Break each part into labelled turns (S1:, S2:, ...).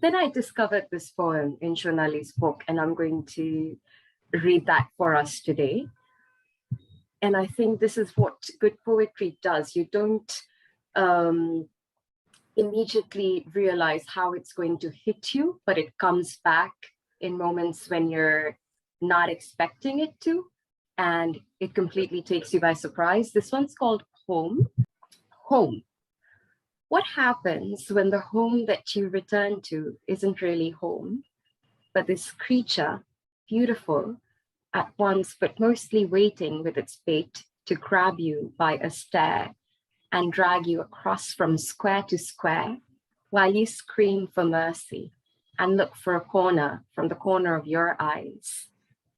S1: then I discovered this poem in Shonali's book, and I'm going to read that for us today. And I think this is what good poetry does. You don't immediately realize how it's going to hit you, but it comes back in moments when you're not expecting it to, and it completely takes you by surprise. This one's called Home. Home. What happens when the home that you return to isn't really home, but this creature, beautiful at once, but mostly waiting with its bait to grab you by a stare and drag you across from square to square while you scream for mercy and look for a corner from the corner of your eyes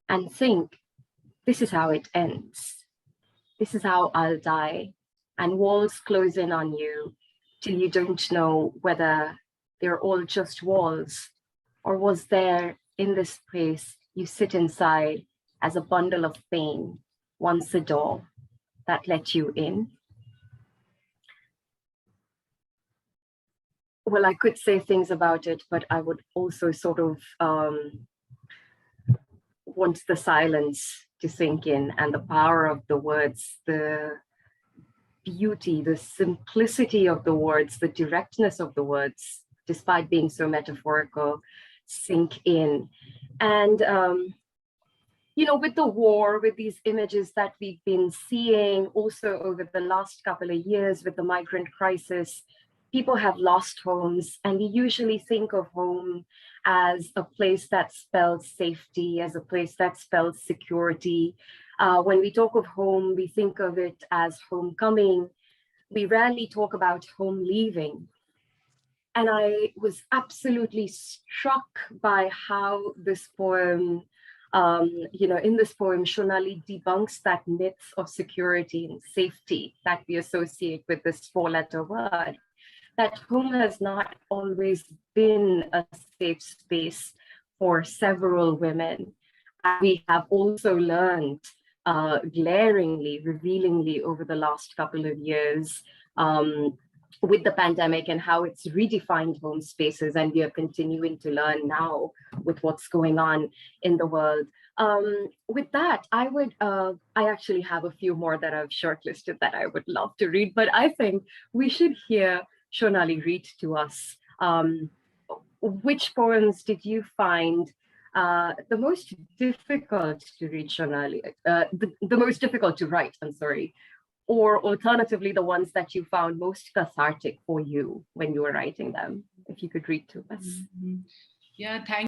S1: and think, this is how it ends. This is how I'll die, and walls close in on you till you don't know whether they're all just walls, or was there in this place you sit inside as a bundle of pain, once a door that let you in? Well, I could say things about it, but I would also sort of want the silence to sink in, and the power of the words, the beauty, the simplicity of the words, the directness of the words, despite being so metaphorical, sink in. And, you know, with the war, with these images that we've been seeing also over the last couple of years with the migrant crisis, people have lost homes, and we usually think of home as a place that spells safety, as a place that spells security. When we talk of home, we think of it as homecoming. We rarely talk about home leaving. And I was absolutely struck by how this poem, in this poem, Shonali debunks that myth of security and safety that we associate with this four-letter word. That home has not always been a safe space for several women. We have also learned glaringly, revealingly over the last couple of years with the pandemic and how it's redefined home spaces, and we are continuing to learn now with what's going on in the world. With that, I actually have a few more that I've shortlisted that I would love to read, but I think we should hear Shonali read to us. Which poems did you find the most difficult to read, Shonali? The most difficult to write, I'm sorry. Or alternatively, the ones that you found most cathartic for you when you were writing them, if you could read to us.
S2: Yeah, thank